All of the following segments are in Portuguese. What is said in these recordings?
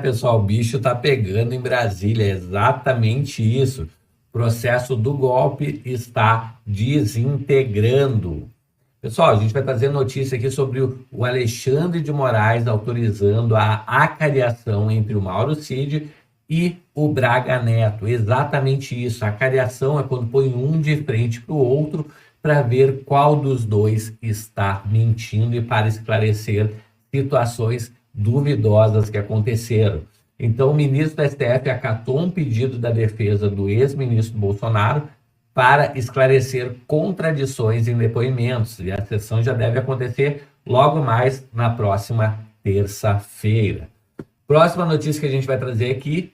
Pessoal, o bicho tá pegando em Brasília, é exatamente isso. O processo do golpe está desintegrando. Pessoal, a gente vai trazer notícia aqui sobre o Alexandre de Moraes autorizando a acariação entre o Mauro Cid e o Braga Neto. Exatamente isso. A acariação é quando põe um de frente para o outro para ver qual dos dois está mentindo e para esclarecer situações duvidosas que aconteceram. Então, o ministro da STF acatou um pedido da defesa do ex-ministro Bolsonaro para esclarecer contradições em depoimentos. E a sessão já deve acontecer logo mais na próxima terça-feira. Próxima notícia que a gente vai trazer aqui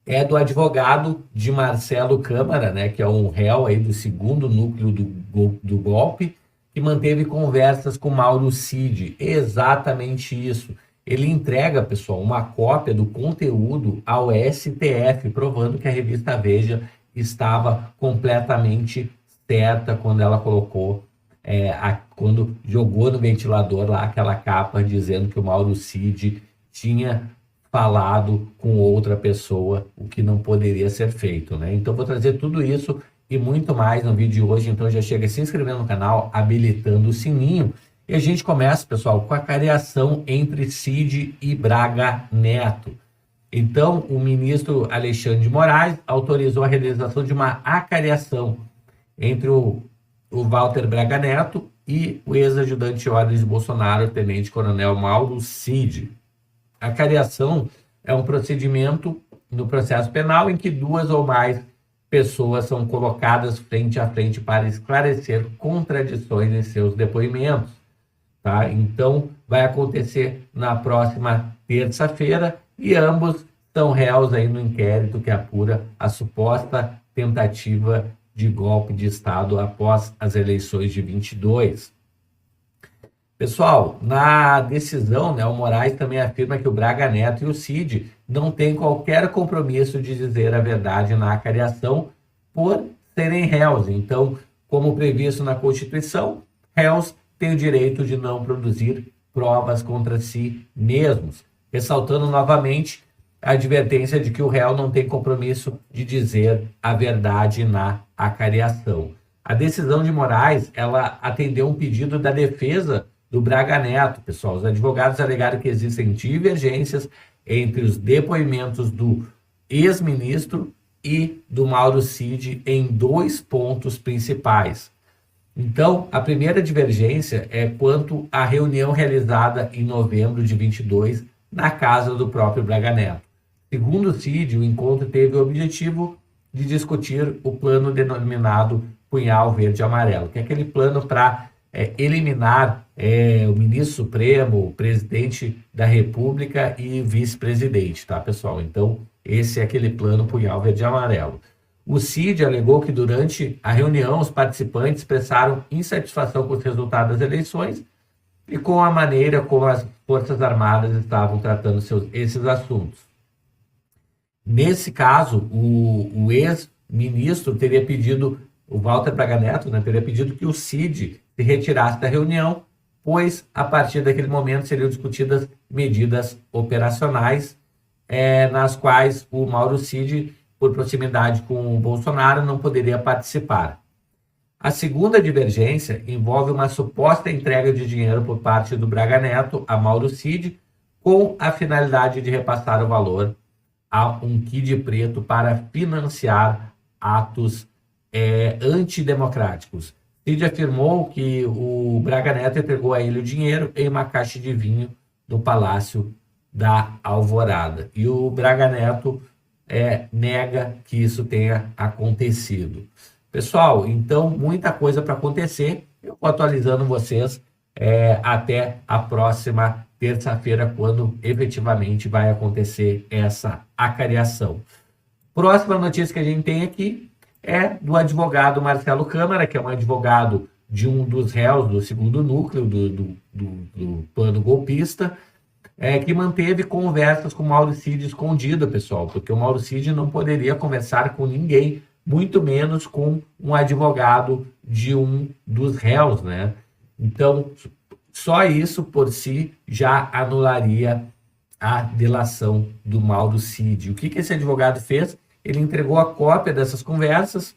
é do advogado de Marcelo Câmara, né, que é um réu aí do segundo núcleo do golpe, que manteve conversas com Mauro Cid. Exatamente isso. Ele entrega, pessoal, uma cópia do conteúdo ao STF, provando que a revista Veja estava completamente certa quando ela colocou, quando jogou no ventilador lá aquela capa dizendo que o Mauro Cid tinha falado com outra pessoa, o que não poderia ser feito, né? Então vou trazer tudo isso e muito mais no vídeo de hoje, então já chega se inscrevendo no canal, habilitando o sininho, e a gente começa, pessoal, com a cariação entre Cid e Braga Neto. Então, o ministro Alexandre de Moraes autorizou a realização de uma acariação entre o Walter Braga Neto e o ex-ajudante de ordens de Bolsonaro, o tenente-coronel Mauro Cid. A cariação é um procedimento no processo penal em que duas ou mais pessoas são colocadas frente a frente para esclarecer contradições em seus depoimentos. Tá? Então, vai acontecer na próxima terça-feira e ambos são réus aí no inquérito que apura a suposta tentativa de golpe de Estado após as eleições de 22. Pessoal, na decisão, né, o Moraes também afirma que o Braga Neto e o Cid não têm qualquer compromisso de dizer a verdade na acariação por serem réus. Então, como previsto na Constituição, réus têm o direito de não produzir provas contra si mesmos, ressaltando novamente a advertência de que o réu não tem compromisso de dizer a verdade na acariação. A decisão de Moraes, ela atendeu um pedido da defesa do Braga Neto, pessoal. Os advogados alegaram que existem divergências entre os depoimentos do ex-ministro e do Mauro Cid em dois pontos principais. Então, a primeira divergência é quanto à reunião realizada em novembro de 22 na casa do próprio Braga Neto. Segundo o Cid, o encontro teve o objetivo de discutir o plano denominado Punhal Verde e Amarelo, que é aquele plano para eliminar o ministro supremo, o presidente da República e vice-presidente, tá, pessoal? Então, esse é aquele plano Punhal Verde e Amarelo. O Cid alegou que durante a reunião os participantes expressaram insatisfação com os resultados das eleições e com a maneira como as Forças Armadas estavam tratando esses assuntos. Nesse caso, o ex-ministro teria pedido, o Walter Braga Neto, né, teria pedido que o Cid se retirasse da reunião, pois a partir daquele momento seriam discutidas medidas operacionais, nas quais o Mauro Cid, por proximidade com o Bolsonaro, não poderia participar. A segunda divergência envolve uma suposta entrega de dinheiro por parte do Braga Neto a Mauro Cid, com a finalidade de repassar o valor a um kit preto para financiar atos antidemocráticos. Cid afirmou que o Braga Neto entregou a ele o dinheiro em uma caixa de vinho no Palácio da Alvorada. E o Braga Neto nega que isso tenha acontecido. Pessoal, então muita coisa para acontecer. Eu vou atualizando vocês até a próxima terça-feira, quando efetivamente vai acontecer essa acariação. Próxima notícia que a gente tem aqui é do advogado Marcelo Câmara, que é um advogado de um dos réus do segundo núcleo do plano golpista, que manteve conversas com o Mauro Cid escondido, pessoal, porque o Mauro Cid não poderia conversar com ninguém, muito menos com um advogado de um dos réus, né? Então, só isso por si já anularia a delação do Mauro Cid. O que esse advogado fez? Ele entregou a cópia dessas conversas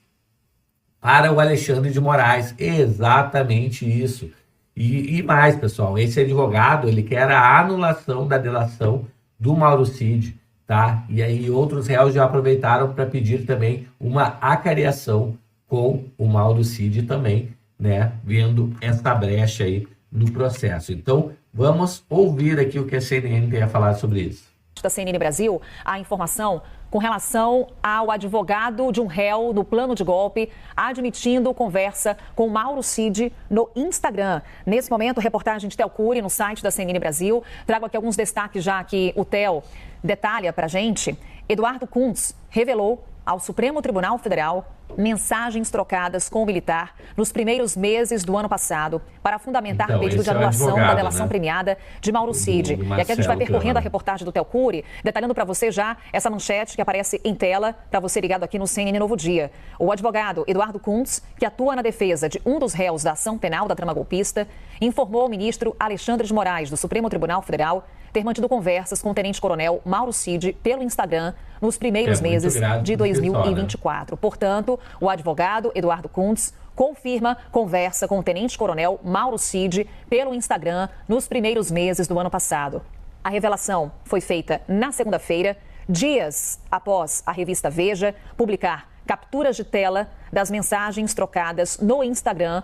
para o Alexandre de Moraes. Exatamente isso. E mais, pessoal, esse advogado, ele quer a anulação da delação do Mauro Cid, tá? E aí outros réus já aproveitaram para pedir também uma acareação com o Mauro Cid também, né? Vendo essa brecha aí no processo. Então, vamos ouvir aqui o que a CNN tem a falar sobre isso. Da CNN Brasil, a informação com relação ao advogado de um réu no plano de golpe, admitindo conversa com Mauro Cid no Instagram. Nesse momento, reportagem de Theo Cury no site da CNN Brasil. Trago aqui alguns destaques já que o Theo detalha para a gente. Eduardo Kuntz revelou ao Supremo Tribunal Federal mensagens trocadas com o militar nos primeiros meses do ano passado para fundamentar pedido de anulação da delação premiada de Mauro Cid. E aqui a gente vai percorrendo a reportagem do Theo Cury, detalhando para você já essa manchete que aparece em tela para você ligado aqui no CNN Novo Dia. O advogado Eduardo Kuntz, que atua na defesa de um dos réus da ação penal da trama golpista, informou ao ministro Alexandre de Moraes do Supremo Tribunal Federal ter mantido conversas com o tenente-coronel Mauro Cid pelo Instagram nos primeiros meses de 2024. Portanto, o advogado Eduardo Kuntz confirma conversa com o tenente-coronel Mauro Cid pelo Instagram nos primeiros meses do ano passado. A revelação foi feita na segunda-feira, dias após a revista Veja publicar capturas de tela das mensagens trocadas no Instagram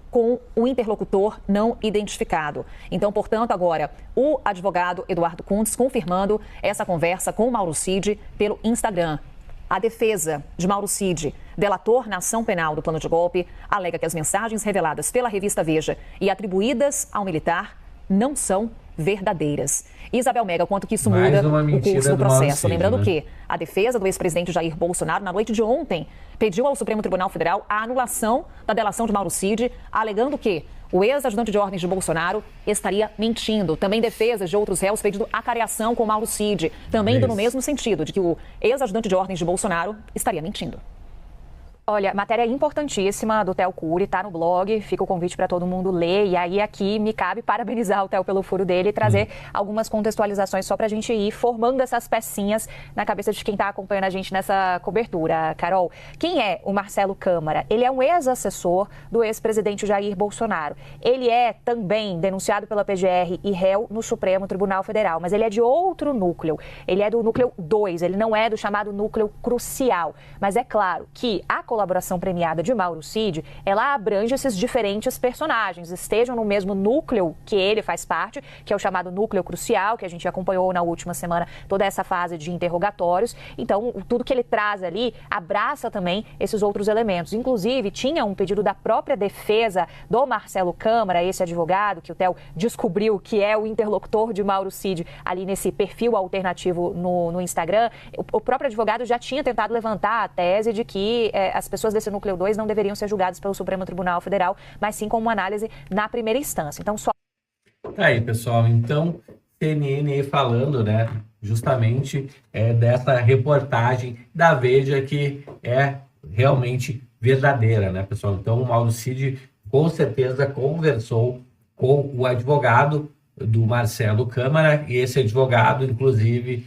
com o interlocutor não identificado. Então, portanto, agora, o advogado Eduardo Kuntz confirmando essa conversa com o Mauro Cid pelo Instagram. A defesa de Mauro Cid, delator na ação penal do plano de golpe, alega que as mensagens reveladas pela revista Veja e atribuídas ao militar não são verdadeiras. Isabel Mega, quanto que isso muda o curso do processo? Lembrando que a defesa do ex-presidente Jair Bolsonaro, na noite de ontem, pediu ao Supremo Tribunal Federal a anulação da delação de Mauro Cid, alegando que o ex-ajudante de ordens de Bolsonaro estaria mentindo. Também defesas de outros réus pedindo acareação com Mauro Cid, também indo no mesmo sentido, de que o ex-ajudante de ordens de Bolsonaro estaria mentindo. Olha, matéria importantíssima do Theo Cury, tá no blog, fica o convite para todo mundo ler. E aí aqui me cabe parabenizar o Theo pelo furo dele e trazer algumas contextualizações só para a gente ir formando essas pecinhas na cabeça de quem está acompanhando a gente nessa cobertura. Carol, quem é o Marcelo Câmara? Ele é um ex-assessor do ex-presidente Jair Bolsonaro. Ele é também denunciado pela PGR e réu no Supremo Tribunal Federal, mas ele é de outro núcleo. Ele é do núcleo 2, ele não é do chamado núcleo crucial. Mas é claro que a colaboração premiada de Mauro Cid, ela abrange esses diferentes personagens, estejam no mesmo núcleo que ele faz parte, que é o chamado núcleo crucial, que a gente acompanhou na última semana toda essa fase de interrogatórios. Então, tudo que ele traz ali abraça também esses outros elementos. Inclusive, tinha um pedido da própria defesa do Marcelo Câmara, esse advogado que o Theo descobriu que é o interlocutor de Mauro Cid ali nesse perfil alternativo no Instagram. O próprio advogado já tinha tentado levantar a tese de que as pessoas desse núcleo 2 não deveriam ser julgadas pelo Supremo Tribunal Federal, mas sim como uma análise na primeira instância. Então, só... Tá aí, pessoal. Então, CNN falando, né, justamente dessa reportagem da Veja que é realmente verdadeira, né, pessoal? Então, o Mauro Cid com certeza conversou com o advogado do Marcelo Câmara e esse advogado, inclusive,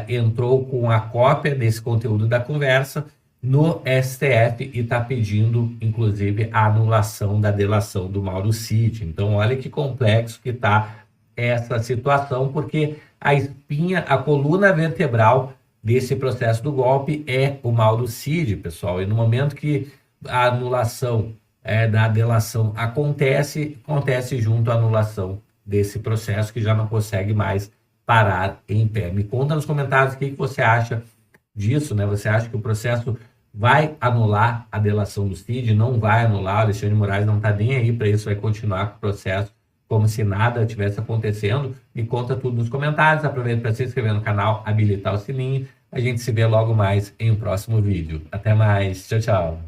entrou com a cópia desse conteúdo da conversa no STF e está pedindo, inclusive, a anulação da delação do Mauro Cid. Então, olha que complexo que está essa situação, porque a espinha, a coluna vertebral desse processo do golpe é o Mauro Cid, pessoal. E no momento que a anulação da delação acontece junto à anulação desse processo que já não consegue mais parar em pé. Me conta nos comentários o que você acha disso, né? Você acha que o processo vai anular a delação do Cid? Não vai anular? O Alexandre de Moraes não está nem aí para isso, vai continuar com o processo como se nada tivesse acontecendo? Me conta tudo nos comentários. Aproveita para se inscrever no canal, habilitar o sininho. A gente se vê logo mais em um próximo vídeo. Até mais. Tchau, tchau.